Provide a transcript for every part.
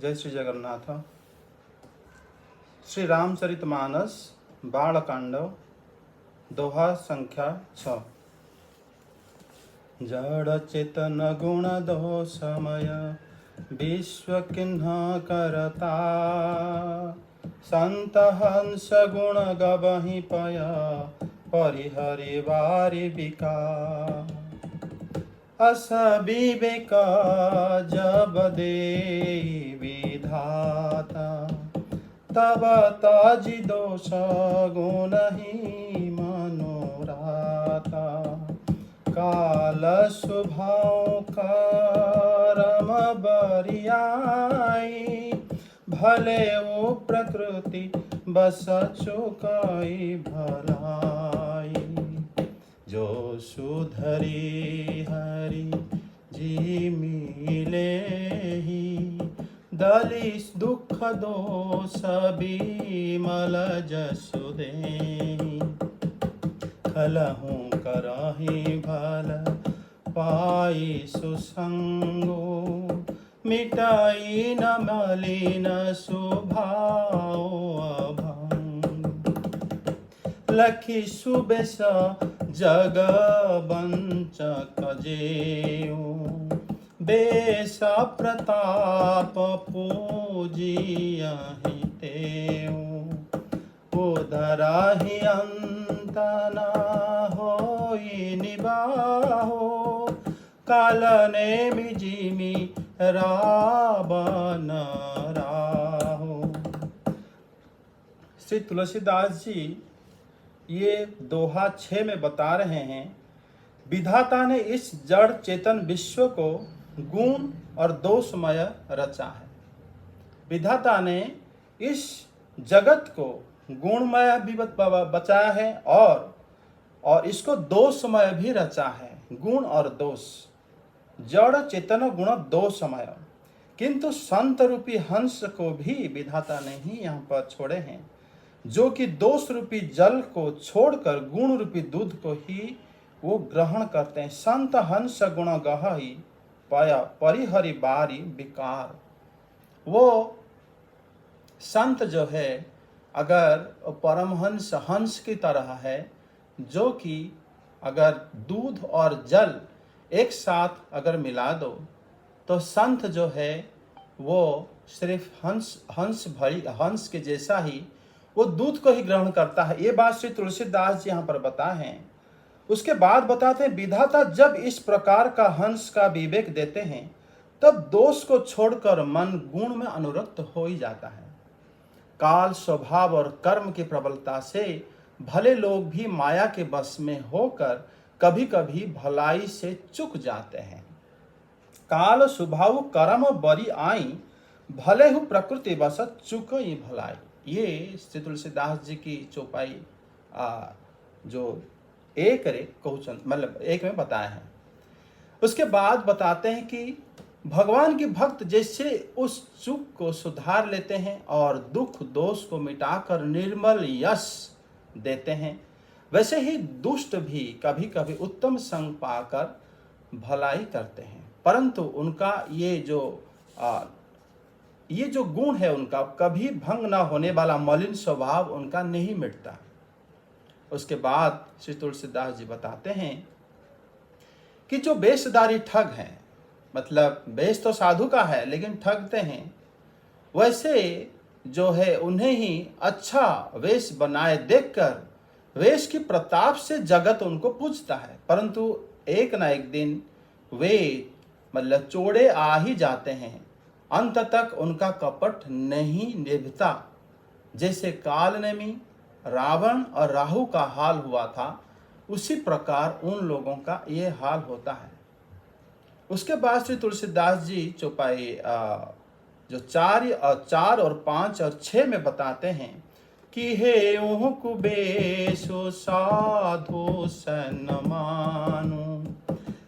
जय श्री जगन्नाथ। श्री रामचरितमानस बालकांड दोहा संख्या 6। जड़ चेतन गुण दो समय विश्व किन्ह करता, संत हंस गुण गबहि पय परिहरि वारि बिका। अस विवेक जब दे विधाता, तब ताजि दोष गुण ही मनोराता। काल स्वभाव करम बरियाई, भले वो प्रकृति बस चुकाई भलाई। जो सुधरी हरि जी मिले ही, दलिस दुख दोष बिमल जसु देहि। खलहु करहि भल पाई सुसंगो, मिटाई न मलिन स्वभाव अभंग। लखी सुबेश जग बंचक जेऊ, बेश प्रताप पूजियहि तेऊ। उदराहि अंत न होई निबाहो, काल नेमि जिमि रावण राहो। श्री तुलसीदास जी ये दोहा 6 में बता रहे हैं, विधाता ने इस जड़ चेतन विश्व को गुण और दोषमय रचा है। विधाता ने इस जगत को गुणमय भी बचाया है और इसको दोषमय भी रचा है। गुण और दोष, जड़ चेतन गुण दोषमय। किंतु संत रूपी हंस को भी विधाता ने ही यहाँ पर छोड़े हैं, जो कि दोष रूपी जल को छोड़कर गुण रूपी दूध को ही वो ग्रहण करते हैं। संत हंस गुण गहहि पय परिहरि वारि विकार। वो संत जो है अगर परमहंस हंस की तरह है, जो कि अगर दूध और जल एक साथ अगर मिला दो तो संत जो है वो सिर्फ हंस के जैसा ही वो दूध को ही ग्रहण करता है। ये बात श्री तुलसीदास जी यहाँ पर बताए हैं। उसके बाद बताते हैं, विधाता जब इस प्रकार का हंस का विवेक देते हैं, तब दोष को छोड़कर मन गुण में अनुरक्त हो ही जाता है। काल स्वभाव और कर्म की प्रबलता से भले लोग भी माया के वश में होकर कभी कभी भलाई से चूक जाते हैं। काल स्वभाव कर्म बरी आई, भले ही प्रकृति वश चूक ही भलाई। ये श्री तुलसीदास जी की चौपाई जो एक में बताए हैं। उसके बाद बताते हैं कि भगवान के भक्त जैसे उस चूक को सुधार लेते हैं और दुख दोष को मिटाकर निर्मल यश देते हैं, वैसे ही दुष्ट भी कभी कभी उत्तम संग पाकर भलाई करते हैं। परंतु उनका ये जो गुण है, उनका कभी भंग न होने वाला मलिन स्वभाव उनका नहीं मिटता। उसके बाद श्री तुलसीदास जी बताते हैं कि जो वेशधारी ठग हैं, मतलब वेश तो साधु का है लेकिन ठगते हैं, वैसे जो है उन्हें ही अच्छा वेश बनाए देखकर वेश की प्रताप से जगत उनको पूजता है। परंतु एक ना एक दिन वे चोड़े आ ही जाते हैं, अंत तक उनका कपट नहीं निभता। जैसे कालनेमी रावण और राहु का हाल हुआ था, उसी प्रकार उन लोगों का ये हाल होता है। उसके बाद श्री तुलसीदास जी चौपाई जो 4 और 5 और 6 में बताते हैं कि हे ओह कुबेशो साधु सन मानु,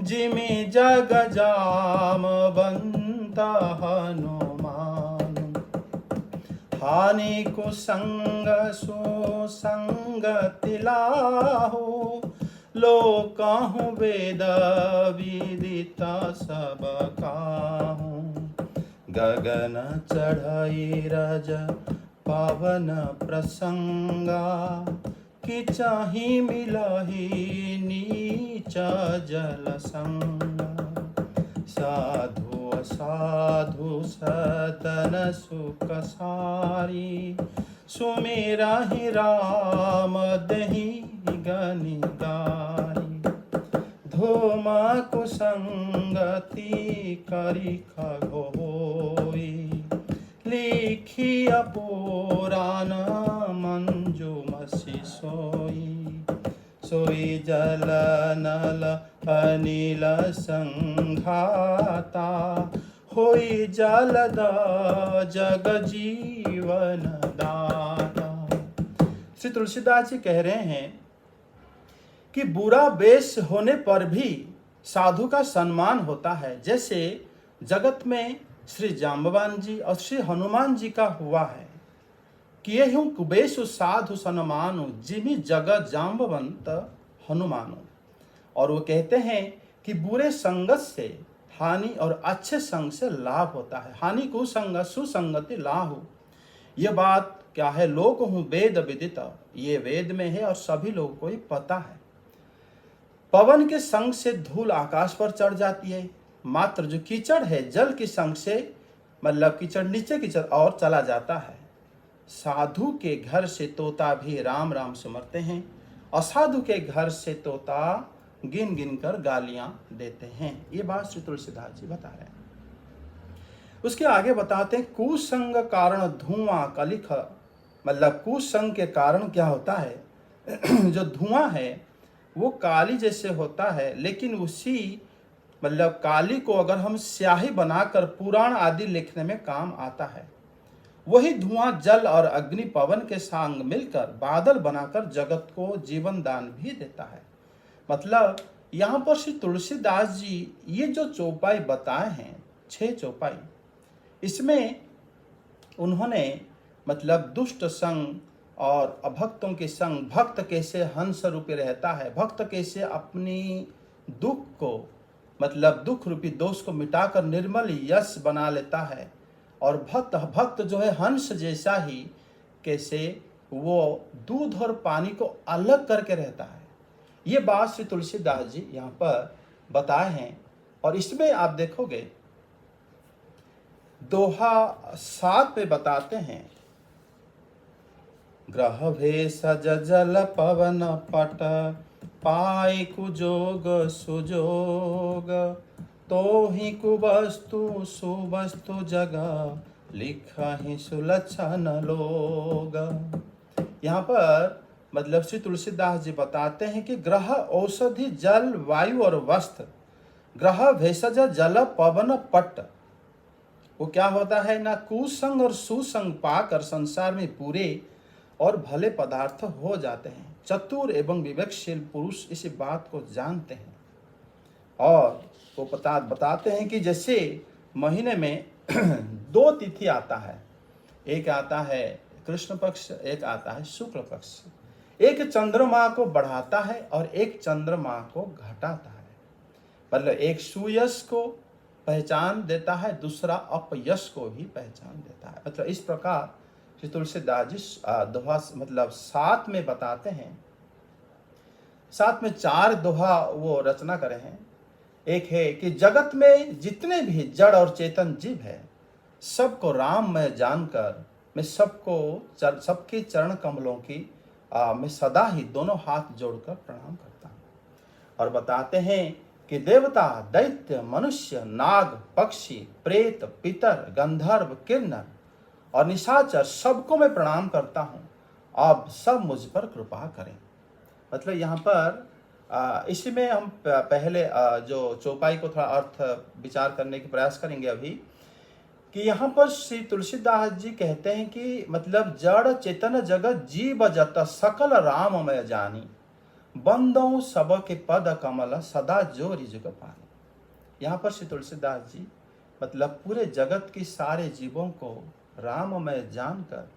जिमि जग जाम बंत हनुमान। हानि कुसंग सुसंगति लाहो, लोकाहु वेद विदित सब काहू। गगन चढ़ाई रज पावन प्रसंगा, कि चाही मिलही नीचा जल संगा। साधु असाधु सतन सुख सारी, सुमेरा ही राम दही गनि गारी। धूमा कुसंगति करी खगोई, लिखिया पुराण मंजुमसि सोई। सोई जल नल अनिल संघाता, होई जलद जग जीवन दाता। श्री तुलसीदास जी कह रहे हैं कि बुरा वेश होने पर भी साधु का सम्मान होता है। जैसे जगत में श्री जाम्बवान जी और श्री हनुमान जी का हुआ है कि ये हूँ कुबेशु साधु सन्मानु, जिमि जगत जाम्बवंत हनुमानु। और वो कहते हैं कि बुरे संगत से हानि और अच्छे संग से लाभ होता है। हानि कुसंगत सुसंगति लाहु, ये बात क्या है? लोक हूँ वेद विदित, ये वेद में है और सभी लोगों को ही पता है। पवन के संग से धूल आकाश पर चढ़ जाती है, मात्र जो कीचड़ है जल के संग से मतलब कीचड़ नीचे कीचड़ और चला जाता है। साधु के घर से तोता भी राम राम सिमरते हैं, असाधु के घर से तोता गिन गिन कर गालियां देते हैं। ये बात श्री तुलसीदास जी बता रहे हैं। उसके आगे बताते हैं कुसंग कारण धुआं कलिख, मतलब कुसंग के कारण क्या होता है? जो धुआं है वो काली जैसे होता है, लेकिन उसी मतलब काली को अगर हम स्याही बनाकर पुराण आदि लिखने में काम आता है। वही धुआं जल और अग्नि पवन के संग मिलकर बादल बनाकर जगत को जीवन दान भी देता है। मतलब यहाँ पर श्री तुलसीदास जी ये जो चौपाई बताए हैं, 6 चौपाई, इसमें उन्होंने मतलब दुष्ट संग और अभक्तों के संग, भक्त कैसे हंस रूपी रहता है, भक्त कैसे अपनी दुख को मतलब दुख रूपी दोष को मिटाकर निर्मल यश बना लेता है, और भक्त जो है हंस जैसा ही कैसे वो दूध और पानी को अलग करके रहता है। ये बात श्री तुलसीदास जी यहाँ पर बताए हैं। और इसमें आप देखोगे दोहा 7 में बताते हैं, ग्रह भेषज जल पवन पट, पाई कुजोग सुजोग, तो ही कुवस्तु सुवस्तु जगह, लिखहि सुलक्षण लोग। यहाँ पर मतलब श्री तुलसीदास जी बताते हैं कि ग्रह औषधि जल वायु और वस्त्र, ग्रह भेषज जल पवन पट, वो क्या होता है ना, कुसंग और सुसंग पाकर संसार में पूरे और भले पदार्थ हो जाते हैं। चतुर एवं विवेकशील पुरुष इस बात को जानते हैं। और वो बताते हैं कि जैसे महीने में 2 तिथि आता है, एक आता है कृष्ण पक्ष, एक आता है शुक्ल पक्ष। एक चंद्रमा को बढ़ाता है और एक चंद्रमा को घटाता है। मतलब एक सुयश को पहचान देता है, दूसरा अपयश को भी पहचान देता है। मतलब इस प्रकार श्री तुलसीदास जी दोहा मतलब 7 में बताते हैं। 7 में 4 दोहा वो रचना करे हैं। एक है कि जगत में जितने भी जड़ और चेतन जीव है, सबको राम में जानकर मैं सबके चरण कमलों की मैं सदा ही दोनों हाथ जोड़कर प्रणाम करता हूँ। और बताते हैं कि देवता, दैत्य, मनुष्य, नाग, पक्षी, प्रेत, पितर, गंधर्व, किन्नर और निशाचर सबको मैं प्रणाम करता हूँ, आप सब मुझ पर कृपा करें। मतलब यहाँ पर इसमें हम पहले जो चौपाई को थोड़ा अर्थ विचार करने की प्रयास करेंगे अभी, कि यहाँ पर श्री तुलसीदास जी कहते हैं कि मतलब जड़ चेतन जगत जीव जत सकल राममय जानी, बंदों सब के पद कमल सदा जो रिजुग पानी। यहाँ पर श्री तुलसीदास जी मतलब पूरे जगत की सारे जीवों को राममय जानकर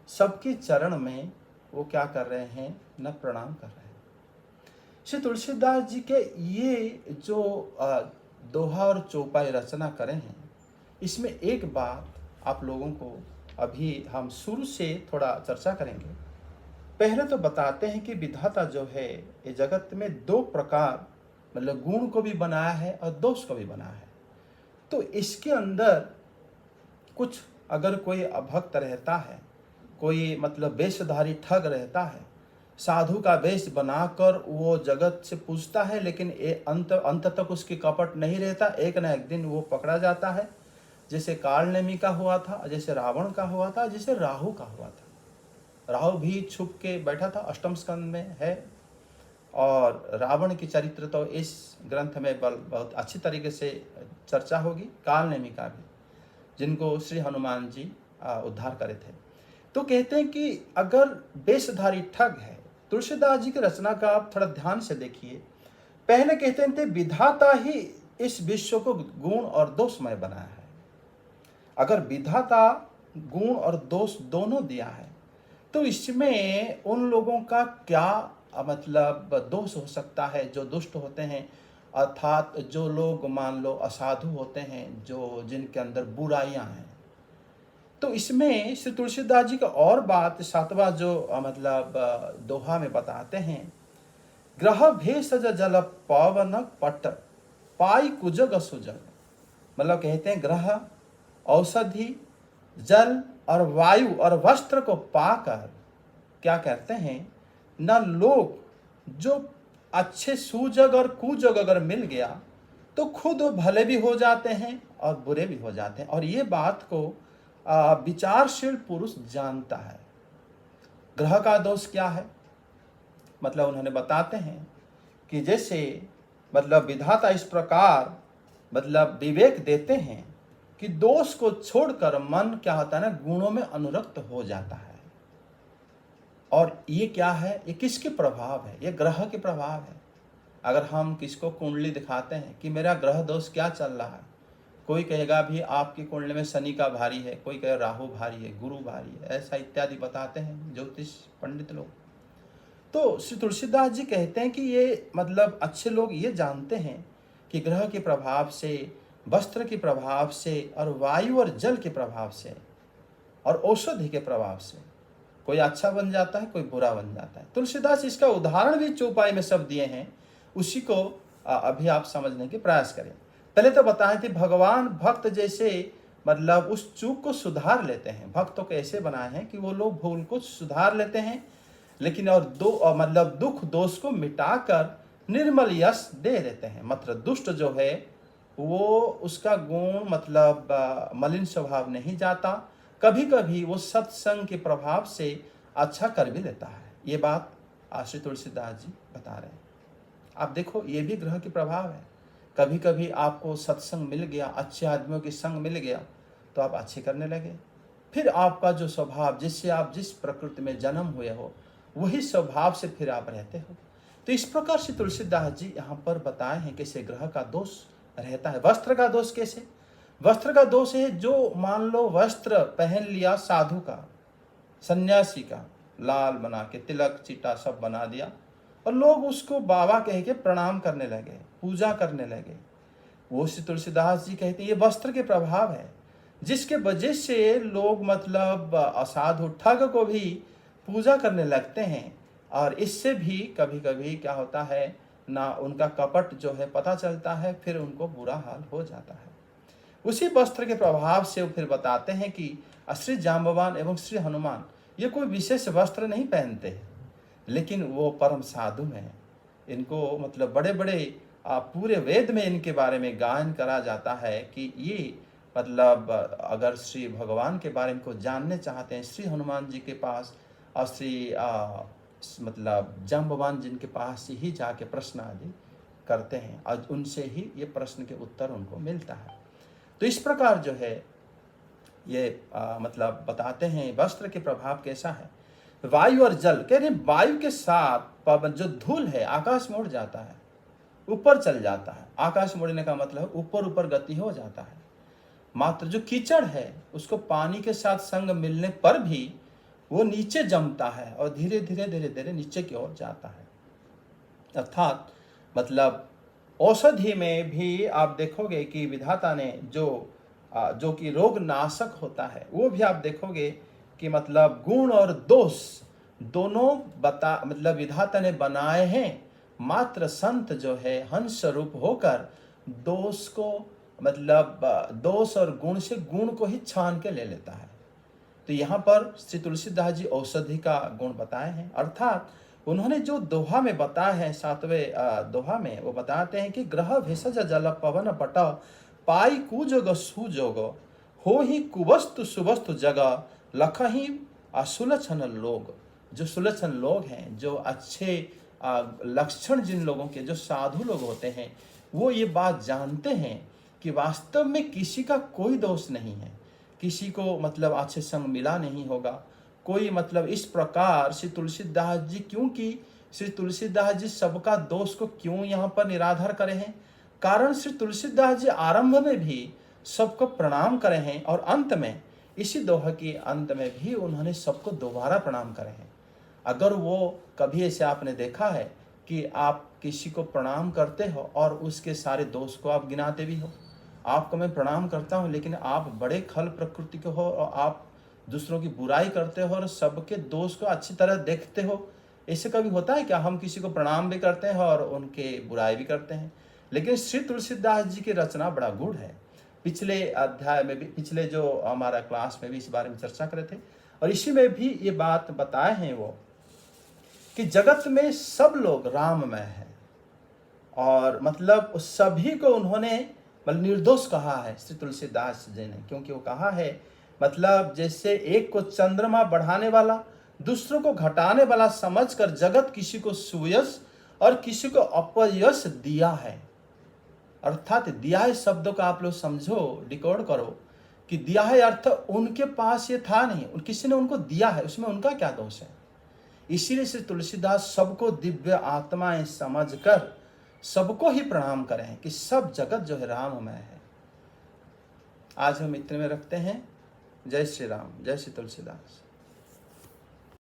सबके चरण में वो क्या कर रहे हैं न प्रणाम कर रहे हैं। श्री तुलसीदास जी के ये जो दोहा और चौपाई रचना करे हैं, इसमें एक बात आप लोगों को अभी हम शुरू से थोड़ा चर्चा करेंगे। पहले तो बताते हैं कि विधाता जो है ये जगत में दो प्रकार मतलब गुण को भी बनाया है और दोष को भी बनाया है। तो इसके अंदर कुछ अगर कोई अभक्त रहता है, कोई मतलब वेशधारी ठग रहता है, साधु का वेश बनाकर वो जगत से पूछता है, लेकिन अंत तक उसकी कपट नहीं रहता, एक न एक दिन वो पकड़ा जाता है। जैसे कालनेमी का हुआ था, जैसे रावण का हुआ था, जैसे राहु का हुआ था। राहु भी छुप के बैठा था, अष्टम स्कंद में है। और रावण की चरित्र तो इस ग्रंथ में बहुत अच्छी तरीके से चर्चा होगी। कालनेमी का भी, जिनको श्री हनुमान जी उद्धार करे थे। तो कहते हैं कि अगर वेशधारी ठग है, तुलसीदास जी की रचना का आप थोड़ा ध्यान से देखिए। पहले कहते थे विधाता ही इस विश्व को गुण और दोषमय बनाया है। अगर विधाता गुण और दोष दोनों दिया है तो इसमें उन लोगों का क्या मतलब दोष हो सकता है जो दुष्ट होते हैं, अर्थात जो लोग मान लो असाधु होते हैं, जो जिनके अंदर बुराइयां हैं। तो इसमें श्री तुलसीदास जी का और बात सातवां जो मतलब दोहा में बताते हैं, ग्रह भेषज जल पवन पट पाई कुजग सुजग। मतलब कहते हैं ग्रह, औषधि, जल और वायु और वस्त्र को पाकर क्या कहते हैं न, लोग जो अच्छे सुजग और कुजग अगर मिल गया तो खुद भले भी हो जाते हैं और बुरे भी हो जाते हैं। और ये बात को विचारशील पुरुष जानता है। ग्रह का दोष क्या है, मतलब उन्होंने बताते हैं कि जैसे मतलब विधाता इस प्रकार मतलब विवेक देते हैं कि दोष को छोड़कर मन क्या होता है ना, गुणों में अनुरक्त हो जाता है। और ये क्या है, ये किसके प्रभाव है, ये ग्रह के प्रभाव है। अगर हम किसको कुंडली दिखाते हैं कि मेरा ग्रह दोष क्या चल रहा है, कोई कहेगा भी आपकी कुंडली में शनि का भारी है, कोई कहे राहु भारी है, गुरु भारी है, ऐसा इत्यादि बताते हैं ज्योतिष पंडित लोग। तो श्री तुलसीदास जी कहते हैं कि ये मतलब अच्छे लोग ये जानते हैं कि ग्रह के प्रभाव से, वस्त्र के प्रभाव से और वायु और जल के प्रभाव से और औषधि के प्रभाव से कोई अच्छा बन जाता है, कोई बुरा बन जाता है। तुलसीदास इसका उदाहरण भी चौपाई में सब दिए हैं, उसी को अभी आप समझने के प्रयास करें। पहले तो बताए थे भगवान भक्त जैसे मतलब उस चूक को सुधार लेते हैं। भक्तों को ऐसे बनाए हैं कि वो लोग भूल को सुधार लेते हैं, लेकिन और मतलब दुख दोष को मिटाकर निर्मल यश दे देते हैं। मतलब दुष्ट जो है वो उसका गुण मतलब मलिन स्वभाव नहीं जाता, कभी कभी वो सत्संग के प्रभाव से अच्छा कर भी लेता है। ये बात श्री तुलसीदास जी बता रहे हैं। आप देखो ये भी ग्रह के प्रभाव है। कभी कभी आपको सत्संग मिल गया, अच्छे आदमियों के संग मिल गया तो आप अच्छे करने लगे, फिर आपका जो स्वभाव, जिससे आप जिस प्रकृति में जन्म हुए हो वही स्वभाव से फिर आप रहते हो। तो इस प्रकार से तुलसीदास जी यहाँ पर बताए हैं कैसे ग्रह का दोष रहता है। वस्त्र का दोष कैसे, वस्त्र का दोष है जो मान लो वस्त्र पहन लिया साधु का, सन्यासी का, लाल बना के तिलक चीटा सब बना दिया और लोग उसको बाबा कह के प्रणाम करने लगे, पूजा करने लगे। वो श्री तुलसीदास जी कहते हैं ये वस्त्र के प्रभाव है, जिसके वजह से लोग मतलब असाधु ठग को भी पूजा करने लगते हैं। और इससे भी कभी कभी क्या होता है ना, उनका कपट जो है पता चलता है, फिर उनको बुरा हाल हो जाता है। उसी वस्त्र के प्रभाव से वो फिर बताते हैं कि श्री जाम्बवान एवं श्री हनुमान ये कोई विशेष वस्त्र नहीं पहनते हैं, लेकिन वो परम साधु हैं। इनको मतलब बड़े बड़े पूरे वेद में इनके बारे में गायन करा जाता है कि ये मतलब अगर श्री भगवान के बारे में को जानने चाहते हैं, श्री हनुमान जी के पास और श्री मतलब जाम्बवान जिनके पास ही जाके प्रश्न आदि करते हैं और उनसे ही ये प्रश्न के उत्तर उनको मिलता है। तो इस प्रकार जो है ये मतलब बताते हैं वस्त्र के प्रभाव कैसा है। वायु और जल कह रहे वायु के साथ जो धूल है आकाश में उड़ जाता है, ऊपर चल जाता है। आकाश में उड़ने का मतलब ऊपर ऊपर गति हो जाता है। मात्र जो कीचड़ है उसको पानी के साथ संग मिलने पर भी वो नीचे जमता है और धीरे धीरे धीरे धीरे नीचे की ओर जाता है। अर्थात मतलब औषधि में भी आप देखोगे कि विधाता ने जो जो कि रोग नाशक होता है, वो भी आप देखोगे कि मतलब गुण और दोष दोनों मतलब विधाता ने बनाए हैं। मात्र संत जो है हंस रूप होकर दोष को मतलब दोष और गुण से गुण को ही छान के ले लेता है। तो यहाँ पर श्री तुलसीदास जी औषधि का गुण बताए हैं, अर्थात उन्होंने जो दोहा में बताया है 7वें दोहा में, वो बताते हैं कि ग्रह भेषज जल पवन पट पाई कुजोग सुजोग हो ही कुवस्तु सुवस्तु जगह लख ही असुलक्षण लोग। जो सुलक्षण लोग हैं, जो अच्छे लक्षण जिन लोगों के, जो साधु लोग होते हैं, वो ये बात जानते हैं कि वास्तव में किसी का कोई दोष नहीं है, किसी को मतलब अच्छे संग मिला नहीं होगा कोई, मतलब इस प्रकार श्री तुलसीदास जी, क्योंकि श्री तुलसीदास जी सबका दोष को क्यों यहाँ पर निराधार करे हैं, कारण श्री तुलसीदास जी आरंभ में भी सबको प्रणाम करे हैं और अंत में, इसी दोहा के अंत में भी उन्होंने सबको दोबारा प्रणाम करे हैं। अगर वो कभी ऐसे आपने देखा है कि आप किसी को प्रणाम करते हो और उसके सारे दोष को आप गिनाते भी हो, आपको मैं प्रणाम करता हूँ लेकिन आप बड़े खल प्रकृति के हो और आप दूसरों की बुराई करते हो और सबके दोष को अच्छी तरह देखते हो, ऐसे कभी होता है क्या? हम किसी को प्रणाम भी करते हैं और उनके बुराई भी करते हैं। लेकिन श्री तुलसीदास जी की रचना बड़ा गूढ़ है। पिछले अध्याय में भी, पिछले जो हमारा क्लास में भी इस बारे में चर्चा करे थे और इसी में भी ये बात बताए हैं वो कि जगत में सब लोग राममय है और मतलब सभी को उन्होंने मतलब निर्दोष कहा है श्री तुलसीदास जी ने, क्योंकि वो कहा है मतलब जैसे एक को चंद्रमा बढ़ाने वाला दूसरों को घटाने वाला समझकर जगत किसी को सुयश और किसी को अपयश दिया है। अर्थात दिया है शब्दों का आप लोग समझो, डिकोड करो कि दिया है अर्थ उनके पास ये था नहीं, किसी ने उनको दिया है, उसमें उनका क्या दोष है। इसीलिए श्री तुलसीदास सबको दिव्य आत्माएं समझकर सबको ही प्रणाम करें कि सब जगत जो है राममय है। आज हम इतने में रखते हैं। जय श्री राम, जय श्री तुलसीदास।